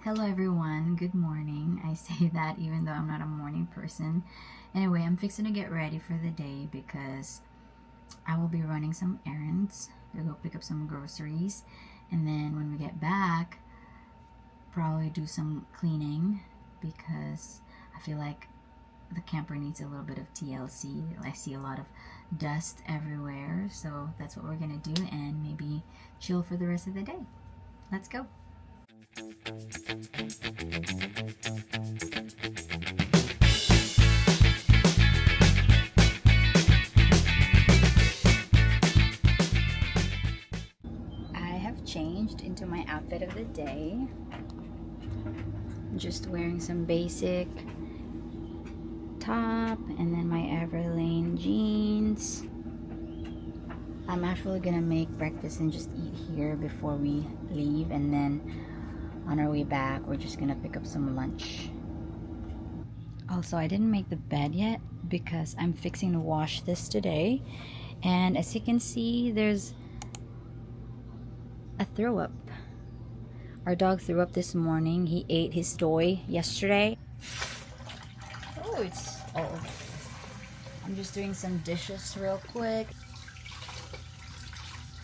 Hello everyone, good morning. I say that even though I'm not a morning person. Anyway, I'm fixing to get ready for the day because I will be running some errands to go pick up some groceries, and then when we get back, probably do some cleaning because I feel like the camper needs a little bit of TLC. I see a lot of dust everywhere, so that's what we're gonna do, and maybe chill for the rest of the day. Let's go. I have changed into my outfit of the day. Just wearing some basic top and then my Everlane jeans. I'm actually gonna make breakfast and just eat here before we leave, and then on our way back we're just gonna pick up some lunch. Also, I didn't make the bed yet because I'm fixing to wash this today, and as you can see, there's a throw up. Our dog threw up this morning. He ate his toy yesterday. Oh, I'm just doing some dishes real quick.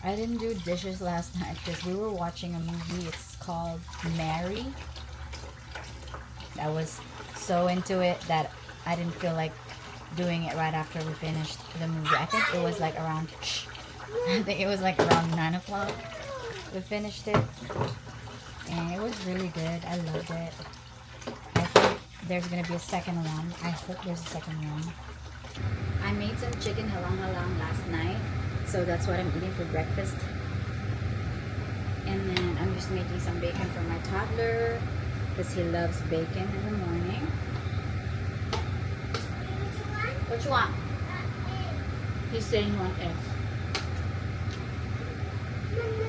I didn't do dishes last night because we were watching a movie. It's called Mary. I was so into it that I didn't feel like doing it right after we finished the movie. I think it was like around 9 o'clock we finished it, and it was really good. I loved it. I think there's gonna be a second one. I hope there's a second one. I made some chicken halang-halang last night, so that's what I'm eating for breakfast. And then I'm just making some bacon for my toddler because he loves bacon in the morning. What you want? He's saying he wants eggs.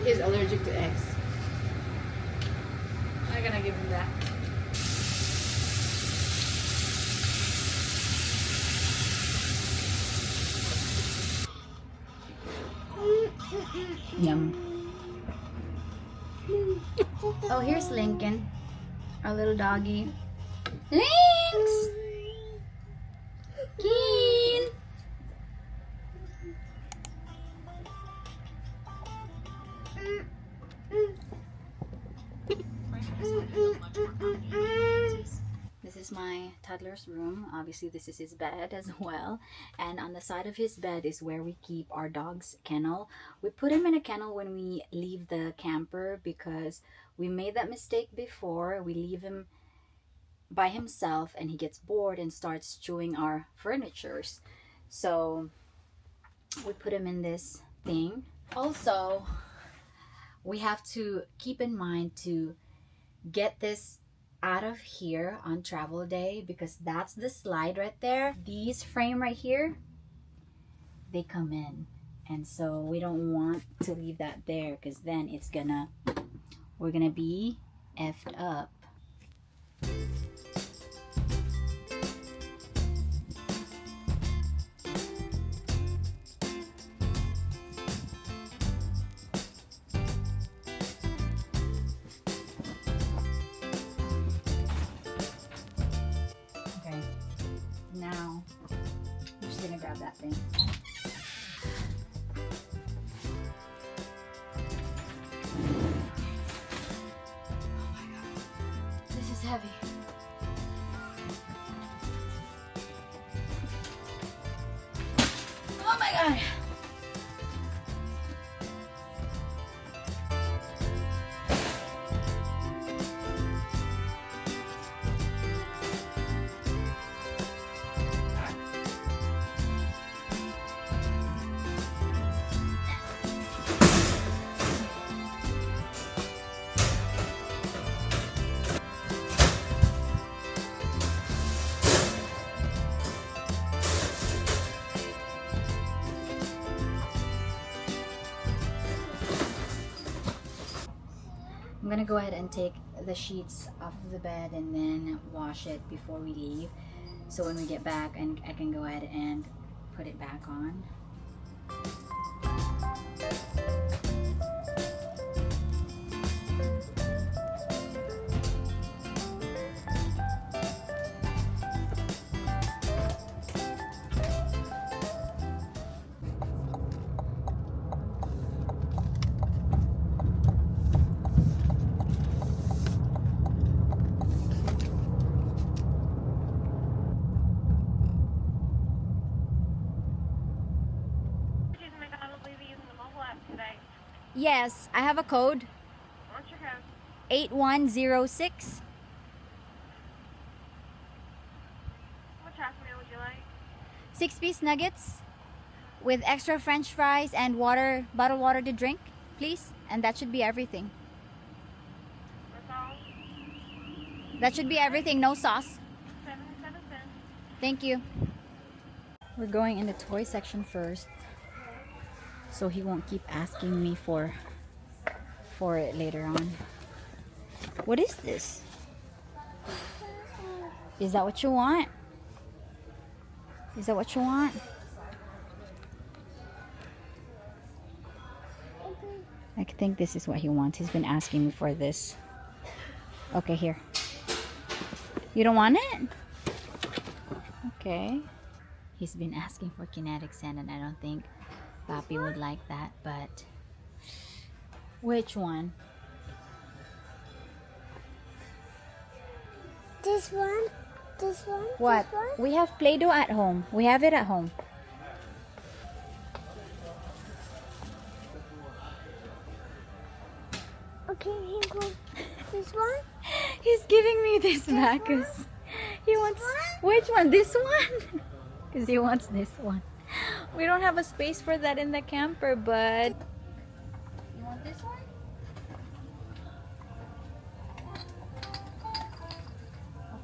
He's allergic to eggs. I'm gonna give him that. Yum. Oh, here's Lincoln, our little doggy. Lynx! Keen! This is my toddler's room. Obviously, this is his bed as well. And on the side of his bed is where we keep our dog's kennel. We put him in a kennel when we leave the camper because we made that mistake before. We leave him by himself and he gets bored and starts chewing our furnitures. So we put him in this thing. Also, we have to keep in mind to get this out of here on travel day because that's the slide right there. These frame right here, they come in, and so we don't want to leave that there because then we're gonna be effed up. Now, I'm just gonna grab that thing. Oh my god, this is heavy. Oh my god. I'm gonna go ahead and take the sheets off of the bed and then wash it before we leave, so when we get back and I can go ahead and put it back on. Yes, I have a code. What's your code? 8106. What half meal would you like? 6-piece nuggets with extra French fries and water, bottled water to drink, please. And that should be everything. That's all. That should be everything. No sauce. 77 cents. Thank you. We're going in the toy section first, so he won't keep asking me for it later on. What is this? Is that what you want? Is that what you want? I think this is what he wants. He's been asking me for this. Okay, here. You don't want it? Okay. He's been asking for kinetic sand, and I don't think Papi would like that, but which one? This one? This one? What? This one? We have Play-Doh at home. We have it at home. Okay, here goes this one. He's giving me this back 'cause he wants which one? This one? Because he wants this one. We don't have a space for that in the camper, but you want this one?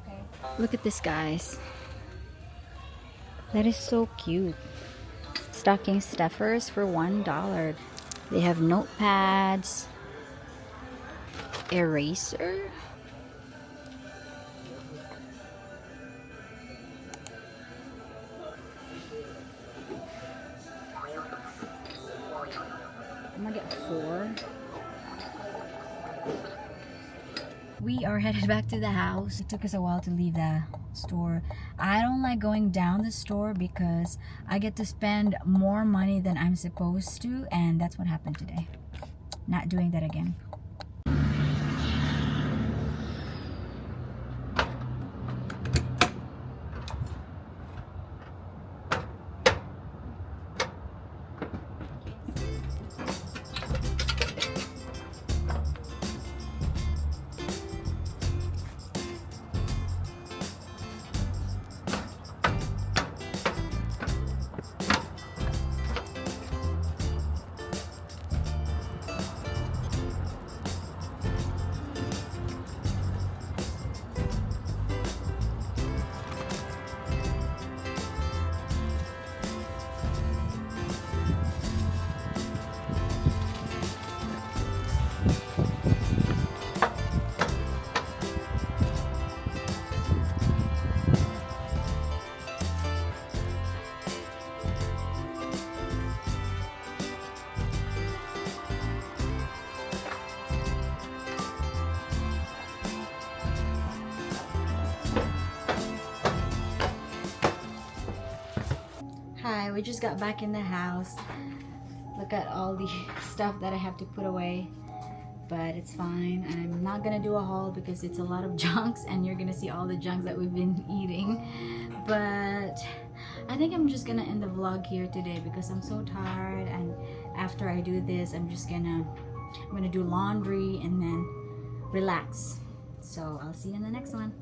Okay. Look at this, guys. That is so cute. Stocking stuffers for $1. They have notepads, eraser. I'm gonna get 4. We are headed back to the house. It took us a while to leave the store. I don't like going down the store because I get to spend more money than I'm supposed to, and that's what happened today. Not doing that again. Hi, we just got back in the house. Look at all the stuff that I have to put away, but it's fine. I'm not gonna do a haul because it's a lot of junks and you're gonna see all the junks that we've been eating. But I think I'm just gonna end the vlog here today because I'm so tired, and after I do this I'm gonna do laundry and then relax. So I'll see you in the next one.